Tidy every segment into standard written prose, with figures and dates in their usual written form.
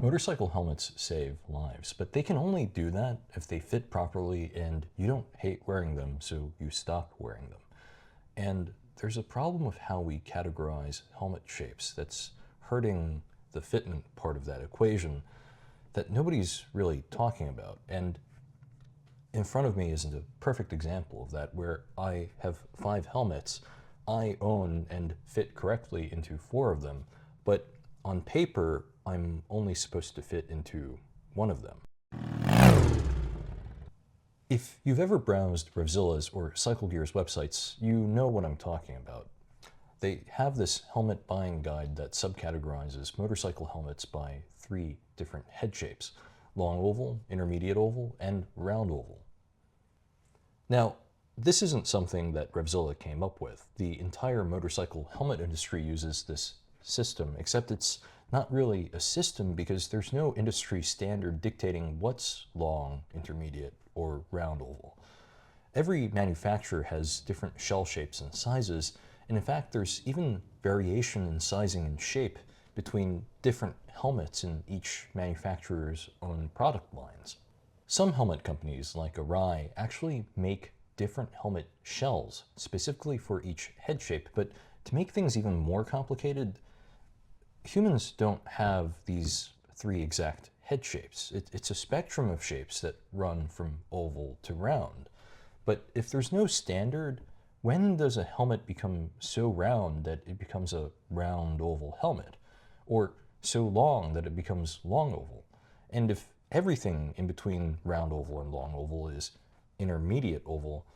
Motorcycle helmets save lives, but they can only do that if they fit properly and you don't hate wearing them, so you stop wearing them. And there's a problem with how we categorize helmet shapes that's hurting the fitment part of that equation that nobody's really talking about. And in front of me is a perfect example of that, where I have 5 helmets I own and fit correctly into 4 of them, but on paper, I'm only supposed to fit into 1 of them. If you've ever browsed Revzilla's or Cycle Gear's websites, you know what I'm talking about. They have this helmet buying guide that subcategorizes motorcycle helmets by 3 different head shapes: long oval, intermediate oval, and round oval. Now, this isn't something that Revzilla came up with. The entire motorcycle helmet industry uses this system, except it's not really a system because there's no industry standard dictating what's long, intermediate, or round oval. Every manufacturer has different shell shapes and sizes, and in fact there's even variation in sizing and shape between different helmets in each manufacturer's own product lines. Some helmet companies, like Arai, actually make different helmet shells specifically for each head shape, but to make things even more complicated, humans don't have these 3 exact head shapes. It's a spectrum of shapes that run from oval to round. But if there's no standard, when does a helmet become so round that it becomes a round oval helmet? Or so long that it becomes long oval? And if everything in between round oval and long oval is intermediate oval,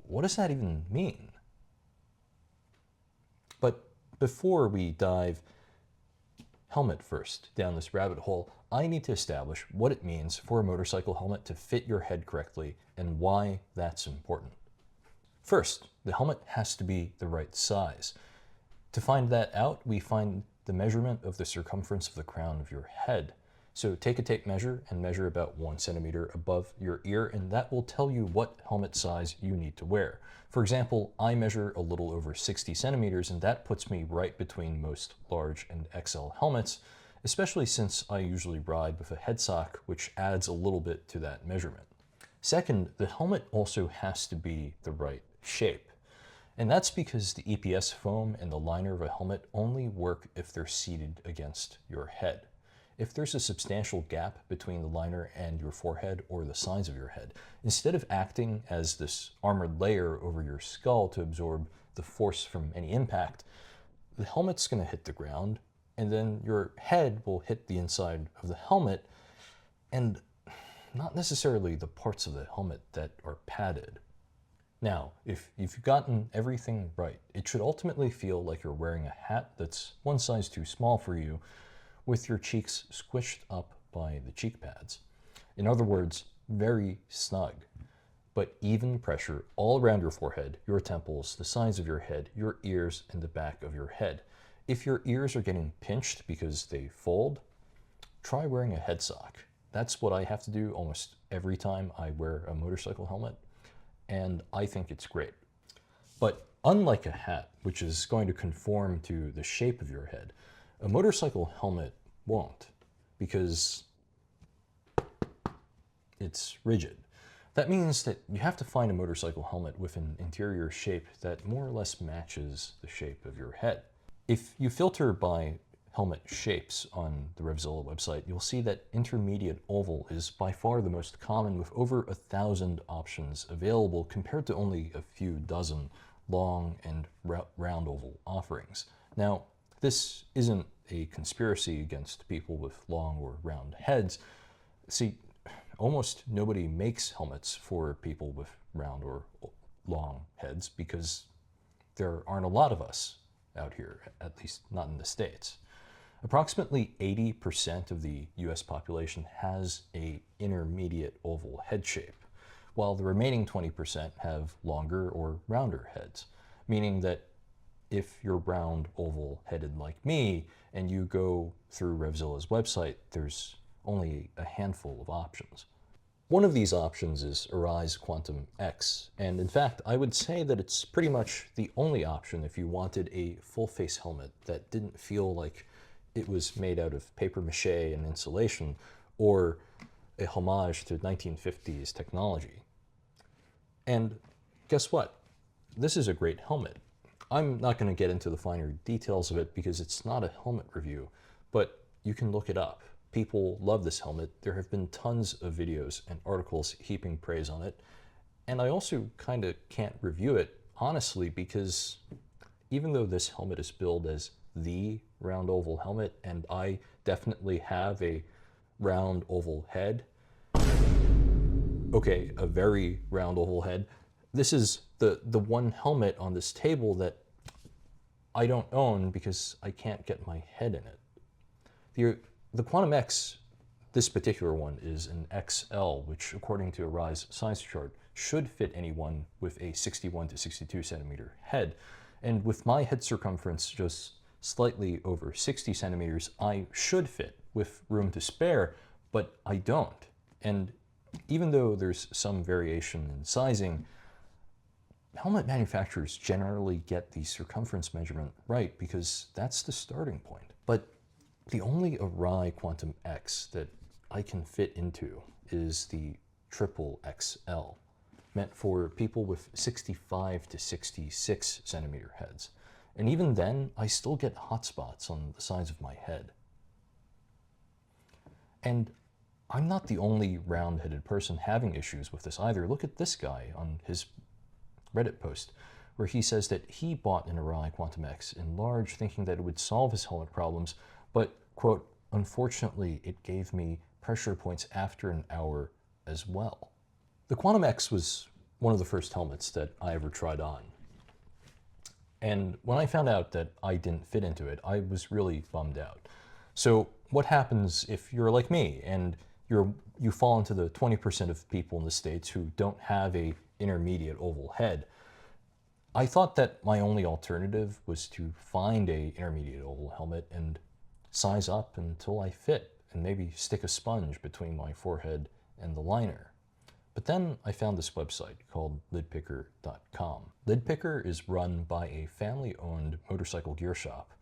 what does that even mean? But before we dive helmet first down this rabbit hole, I need to establish what it means for a motorcycle helmet to fit your head correctly and why that's important. First, the helmet has to be the right size. To find that out, we find the measurement of the circumference of the crown of your head. So take a tape measure and measure about 1 centimeter above your ear, and that will tell you what helmet size you need to wear. For example, I measure a little over 60 centimeters, and that puts me right between most large and XL helmets, especially since I usually ride with a headsock, which adds a little bit to that measurement. Second, the helmet also has to be the right shape. And that's because the EPS foam and the liner of a helmet only work if they're seated against your head. If there's a substantial gap between the liner and your forehead or the sides of your head, instead of acting as this armored layer over your skull to absorb the force from any impact, the helmet's going to hit the ground, and then your head will hit the inside of the helmet, and not necessarily the parts of the helmet that are padded. Now, if you've gotten everything right, it should ultimately feel like you're wearing a hat that's 1 size too small for you, with your cheeks squished up by the cheek pads. In other words, very snug, but even pressure all around your forehead, your temples, the sides of your head, your ears, and the back of your head. If your ears are getting pinched because they fold, try wearing a headsock. That's what I have to do almost every time I wear a motorcycle helmet, and I think it's great. But unlike a hat, which is going to conform to the shape of your head, a motorcycle helmet won't, because it's rigid. That means that you have to find a motorcycle helmet with an interior shape that more or less matches the shape of your head. If you filter by helmet shapes on the Revzilla website, you'll see that intermediate oval is by far the most common, with over 1,000 options available compared to only a few dozen long and round oval offerings. Now, this isn't a conspiracy against people with long or round heads. See, almost nobody makes helmets for people with round or long heads because there aren't a lot of us out here, at least not in the States. Approximately 80% of the US population has an intermediate oval head shape, while the remaining 20% have longer or rounder heads, meaning that if you're round oval headed like me and you go through Revzilla's website, there's only a handful of options. One of these options is Arai's Quantum X, and in fact I would say that it's pretty much the only option if you wanted a full face helmet that didn't feel like it was made out of paper mache and insulation, or a homage to 1950s technology. And guess what? This is a great helmet. I'm not going to get into the finer details of it because it's not a helmet review, but you can look it up. People love this helmet. There have been tons of videos and articles heaping praise on it. And I also kind of can't review it, honestly, because even though this helmet is billed as the round oval helmet, and I definitely have a round oval head, okay, a very round oval head, this is the one helmet on this table that I don't own because I can't get my head in it. The Quantum X, this particular one, is an XL, which according to Arai's size chart should fit anyone with a 61 to 62 centimeter head. And with my head circumference just slightly over 60 centimeters, I should fit with room to spare, but I don't. And even though there's some variation in sizing, helmet manufacturers generally get the circumference measurement right because that's the starting point. But the only Arai Quantum X that I can fit into is the triple XL, meant for people with 65 to 66 centimeter heads. And even then, I still get hot spots on the sides of my head. And I'm not the only round-headed person having issues with this either. Look at this guy on his Reddit post, where he says that he bought an Arai Quantum X in large, thinking that it would solve his helmet problems, but, quote, unfortunately, it gave me pressure points after an hour as well. The Quantum X was one of the first helmets that I ever tried on. And when I found out that I didn't fit into it, I was really bummed out. So what happens if you're like me and you fall into the 20% of people in the States who don't have a intermediate oval head? I thought that my only alternative was to find a intermediate oval helmet and size up until I fit, and maybe stick a sponge between my forehead and the liner. But then I found this website called lidpicker.com. Lidpicker is run by a family-owned motorcycle gear shop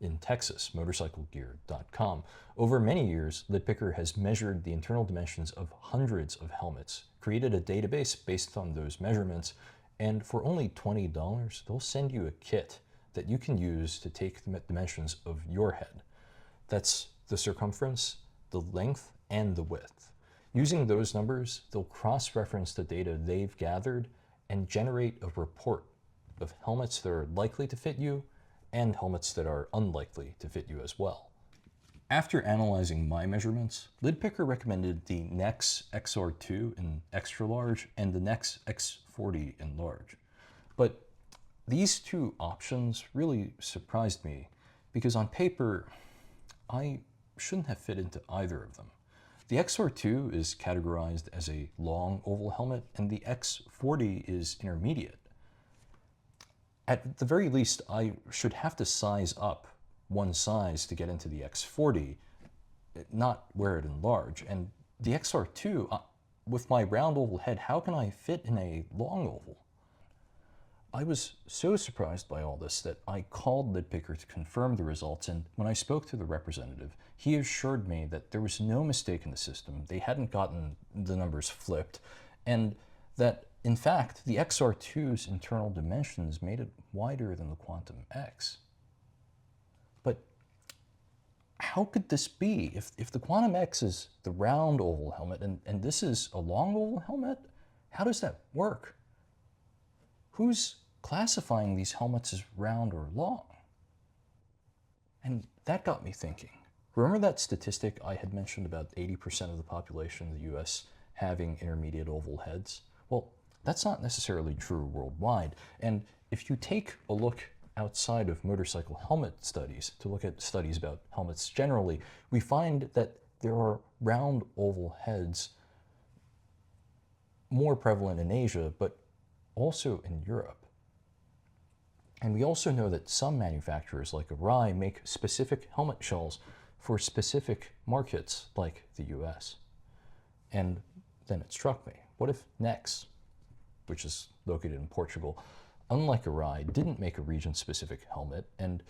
in Texas, motorcyclegear.com. Over many years, Lidpicker has measured the internal dimensions of hundreds of helmets, created a database based on those measurements, and for only $20, they'll send you a kit that you can use to take the dimensions of your head. That's the circumference, the length, and the width. Using those numbers, they'll cross-reference the data they've gathered and generate a report of helmets that are likely to fit you and helmets that are unlikely to fit you as well. After analyzing my measurements, Lidpicker recommended the Nexx XR2 in extra large and the Nexx X40 in large. But these two options really surprised me because on paper, I shouldn't have fit into either of them. The XR2 is categorized as a long oval helmet and the X40 is intermediate. At the very least, I should have to size up one size to get into the X40, not wear it in large. And the XR2, with my round oval head, how can I fit in a long oval? I was so surprised by all this that I called Lidpicker to confirm the results, and when I spoke to the representative, he assured me that there was no mistake in the system, they hadn't gotten the numbers flipped, and that, in fact, the XR2's internal dimensions made it wider than the Quantum X. But how could this be? If the Quantum X is the round oval helmet and this is a long oval helmet, how does that work? Who's classifying these helmets as round or long? And that got me thinking. Remember that statistic I had mentioned about 80% of the population in the US having intermediate oval heads? Well, that's not necessarily true worldwide. And if you take a look outside of motorcycle helmet studies to look at studies about helmets generally, we find that there are round oval heads more prevalent in Asia, but also in Europe. And we also know that some manufacturers like Arai make specific helmet shells for specific markets like the US. And then it struck me, what if Nexx, which is located in Portugal, unlike Arai, didn't make a region-specific helmet, and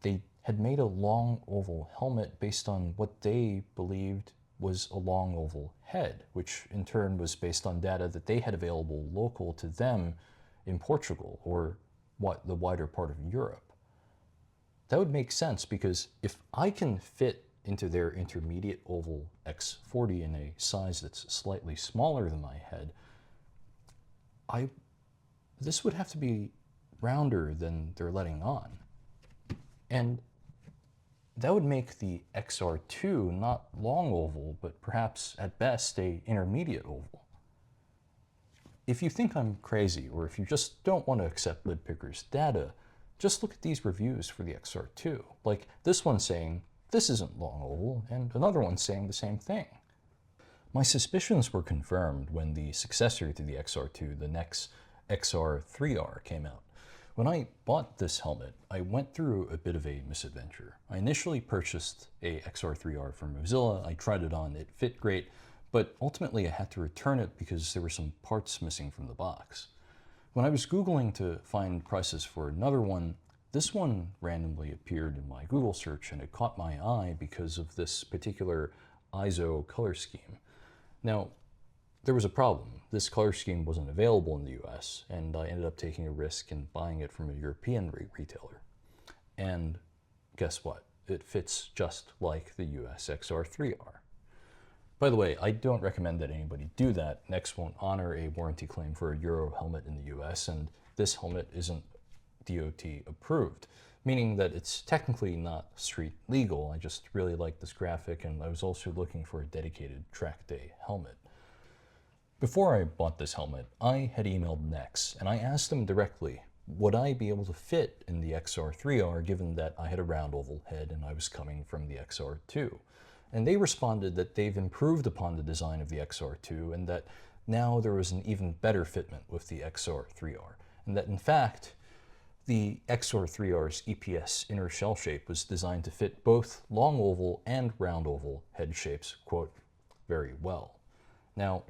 they had made a long oval helmet based on what they believed was a long oval head, which in turn was based on data that they had available local to them in Portugal or the wider part of Europe. That would make sense because if I can fit into their intermediate oval X40 in a size that's slightly smaller than my head, this would have to be rounder than they're letting on. And that would make the XR2 not long oval, but perhaps at best a intermediate oval. If you think I'm crazy, or if you just don't want to accept LidPicker's data, just look at these reviews for the XR2. Like this one saying, this isn't long oval, and another one saying the same thing. My suspicions were confirmed when the successor to the XR2, the Nexx XR3R, came out. When I bought this helmet, I went through a bit of a misadventure. I initially purchased a XR3R from Mozilla. I tried it on, it fit great, but ultimately I had to return it because there were some parts missing from the box. When I was Googling to find prices for another one, this one randomly appeared in my Google search and it caught my eye because of this particular ISO color scheme. Now, there was a problem. This color scheme wasn't available in the US, and I ended up taking a risk and buying it from a European retailer. And guess what? It fits just like the US XR3R. By the way, I don't recommend that anybody do that. Nexx won't honor a warranty claim for a Euro helmet in the US, and this helmet isn't DOT approved, meaning that it's technically not street legal. I just really like this graphic, and I was also looking for a dedicated track day helmet. Before I bought this helmet, I had emailed Nexx, and I asked them directly, would I be able to fit in the XR3R given that I had a round oval head and I was coming from the XR2? And they responded that they've improved upon the design of the XR2 and that now there was an even better fitment with the XR3R, and that in fact, the XR3R's EPS inner shell shape was designed to fit both long oval and round oval head shapes, quote, very well. Now,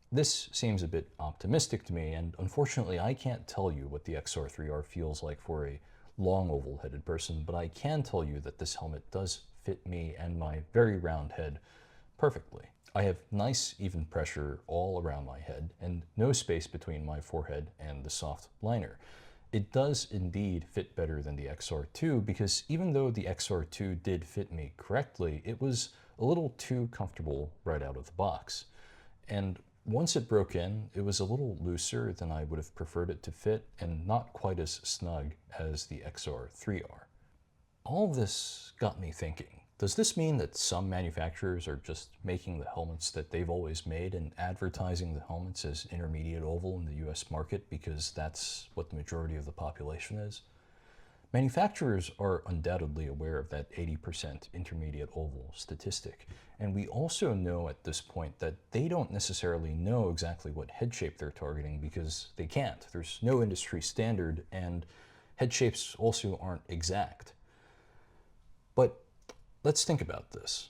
this seems a bit optimistic to me, and unfortunately I can't tell you what the XR3R feels like for a long oval-headed person, but I can tell you that this helmet does fit me and my very round head perfectly. I have nice even pressure all around my head and no space between my forehead and the soft liner. It does indeed fit better than the XR2 because even though the XR2 did fit me correctly, it was a little too comfortable right out of the box. And once it broke in, it was a little looser than I would have preferred it to fit and not quite as snug as the XR3R. All of this got me thinking, does this mean that some manufacturers are just making the helmets that they've always made and advertising the helmets as intermediate oval in the US market because that's what the majority of the population is? Manufacturers are undoubtedly aware of that 80% intermediate oval statistic, and we also know at this point that they don't necessarily know exactly what head shape they're targeting because they can't. There's no industry standard, and head shapes also aren't exact. But let's think about this.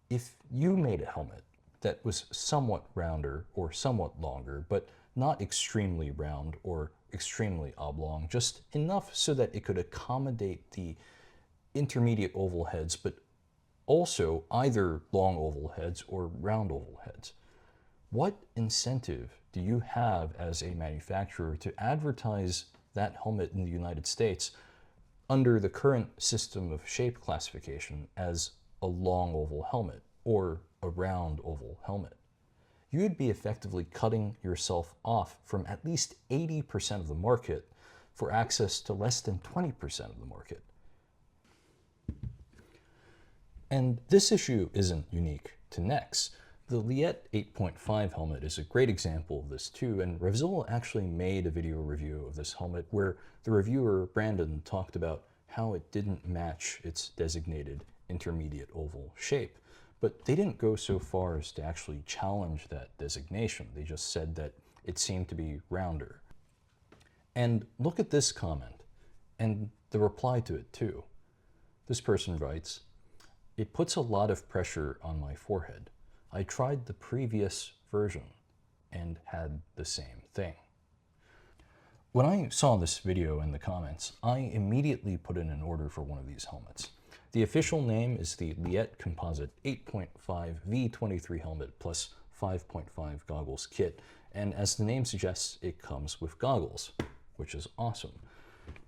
If you made a helmet that was somewhat rounder or somewhat longer, but not extremely round or extremely oblong, just enough so that it could accommodate the intermediate oval heads, but also either long oval heads or round oval heads. What incentive do you have as a manufacturer to advertise that helmet in the United States under the current system of shape classification as a long oval helmet or a round oval helmet? You'd be effectively cutting yourself off from at least 80% of the market for access to less than 20% of the market. And this issue isn't unique to Nexx. The Leatt 8.5 helmet is a great example of this too, and Revzilla actually made a video review of this helmet where the reviewer, Brandon, talked about how it didn't match its designated intermediate oval shape. But they didn't go so far as to actually challenge that designation. They just said that it seemed to be rounder. And look at this comment, and the reply to it too. This person writes, "It puts a lot of pressure on my forehead. I tried the previous version and had the same thing." When I saw this video in the comments, I immediately put in an order for one of these helmets. The official name is the Leatt Composite 8.5 V23 helmet plus 5.5 goggles kit, and as the name suggests, it comes with goggles, which is awesome,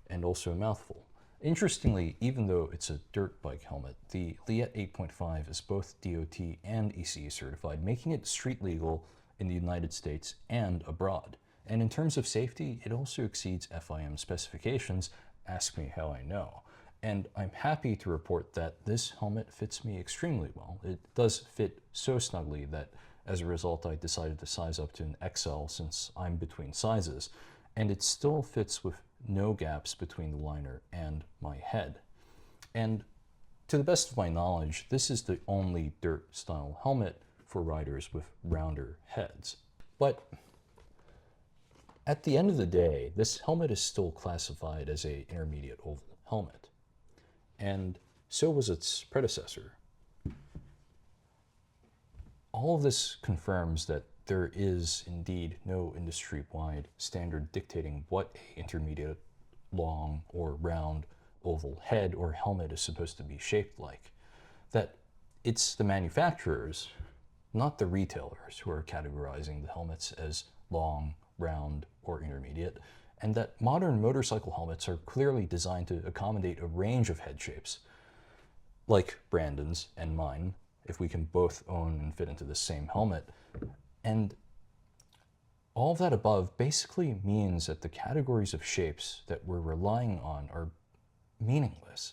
and also a mouthful. Interestingly, even though it's a dirt bike helmet, the Leatt 8.5 is both DOT and ECE certified, making it street legal in the United States and abroad. And in terms of safety, it also exceeds FIM specifications. Ask me how I know. And I'm happy to report that this helmet fits me extremely well. It does fit so snugly that as a result, I decided to size up to an XL since I'm between sizes. And it still fits with no gaps between the liner and my head. And to the best of my knowledge, this is the only dirt style helmet for riders with rounder heads. But at the end of the day, this helmet is still classified as an intermediate oval helmet, and so was its predecessor. All of this confirms that there is indeed no industry-wide standard dictating what an intermediate, long, or round oval head or helmet is supposed to be shaped like. That it's the manufacturers, not the retailers, who are categorizing the helmets as long, round, or intermediate, and that modern motorcycle helmets are clearly designed to accommodate a range of head shapes, like Brandon's and mine, if we can both own and fit into the same helmet. And all of that above basically means that the categories of shapes that we're relying on are meaningless.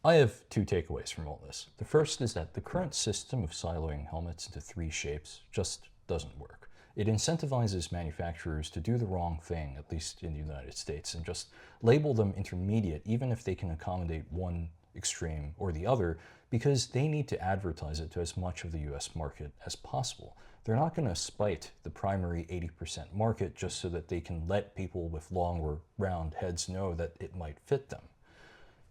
I have two takeaways from all this. The first is that the current system of siloing helmets into 3 shapes just doesn't work. It incentivizes manufacturers to do the wrong thing, at least in the United States, and just label them intermediate, even if they can accommodate one extreme or the other, because they need to advertise it to as much of the US market as possible. They're not going to spite the primary 80% market just so that they can let people with long or round heads know that it might fit them.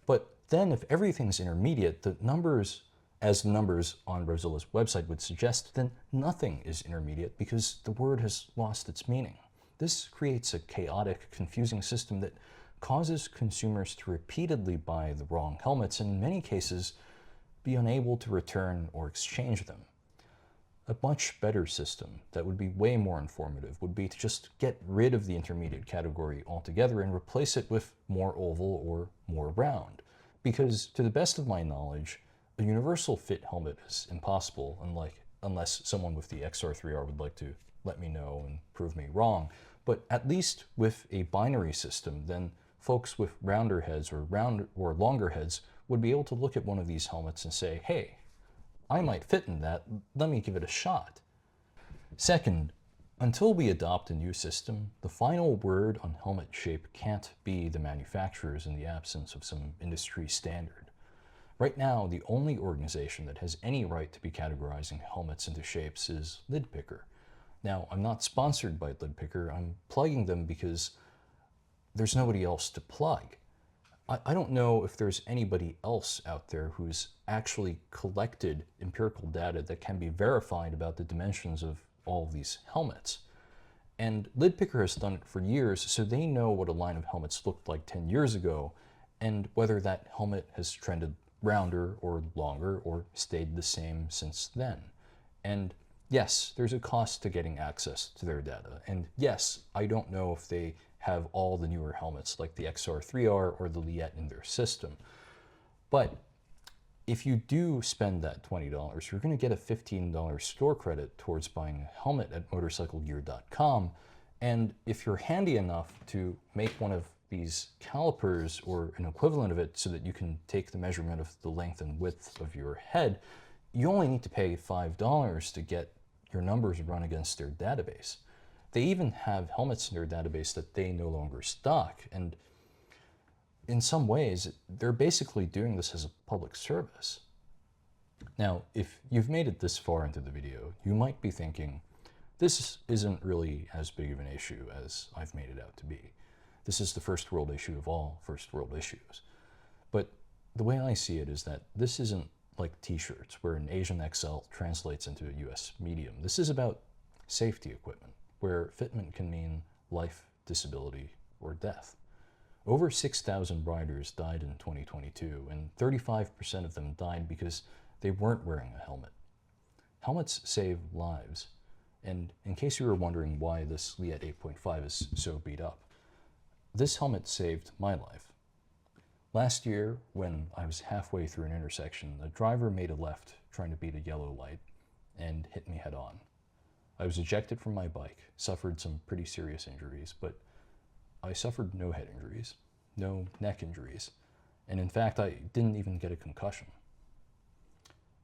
But then if everything's intermediate, the numbers on Rozilla's website would suggest, then nothing is intermediate because the word has lost its meaning. This creates a chaotic, confusing system that causes consumers to repeatedly buy the wrong helmets and in many cases be unable to return or exchange them. A much better system that would be way more informative would be to just get rid of the intermediate category altogether and replace it with more oval or more round. Because to the best of my knowledge, a universal fit helmet is impossible unless someone with the XR3R would like to let me know and prove me wrong. But at least with a binary system, then folks with rounder heads or longer heads would be able to look at one of these helmets and say, hey, I might fit in that, let me give it a shot. Second, until we adopt a new system, the final word on helmet shape can't be the manufacturers in the absence of some industry standard. Right now, the only organization that has any right to be categorizing helmets into shapes is Lidpicker. Now, I'm not sponsored by Lidpicker, I'm plugging them because there's nobody else to plug. I don't know if there's anybody else out there who's actually collected empirical data that can be verified about the dimensions of all of these helmets. And Lidpicker has done it for years, so they know what a line of helmets looked like 10 years ago, and whether that helmet has trended rounder or longer or stayed the same since then. And yes, there's a cost to getting access to their data. And yes, I don't know if they have all the newer helmets like the XR3R or the Leatt in their system. But if you do spend that $20, you're going to get a $15 store credit towards buying a helmet at motorcyclegear.com. And if you're handy enough to make one of these calipers or an equivalent of it so that you can take the measurement of the length and width of your head, you only need to pay $5 to get your numbers run against their database. They even have helmets in their database that they no longer stock, and in some ways, they're basically doing this as a public service. Now, if you've made it this far into the video, you might be thinking, this isn't really as big of an issue as I've made it out to be. This is the first world issue of all first world issues. But the way I see it is that this isn't like t-shirts, where an Asian XL translates into a US medium. This is about safety equipment, where fitment can mean life disability, or death. Over 6,000 riders died in 2022, and 35% of them died because they weren't wearing a helmet. Helmets save lives, and in case you were wondering why this Leatt 8.5 is so beat up, this helmet saved my life. Last year, when I was halfway through an intersection, the driver made a left trying to beat a yellow light and hit me head on. I was ejected from my bike, suffered some pretty serious injuries, but I suffered no head injuries, no neck injuries, and in fact, I didn't even get a concussion.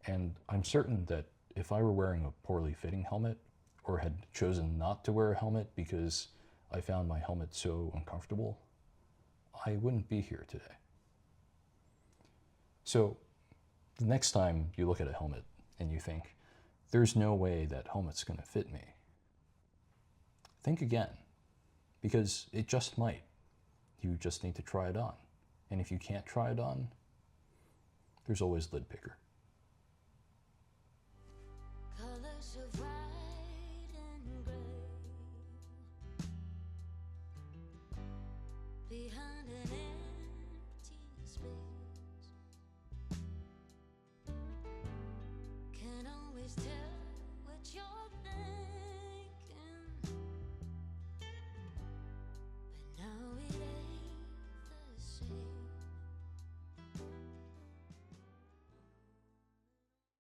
And I'm certain that if I were wearing a poorly fitting helmet, or had chosen not to wear a helmet because I found my helmet so uncomfortable, I wouldn't be here today. So the next time you look at a helmet and you think, there's no way that helmet's gonna fit me, think again, because it just might. You just need to try it on. And if you can't try it on, there's always lid picker. Colors of white and gray, behind an empty space, can't always tell what you're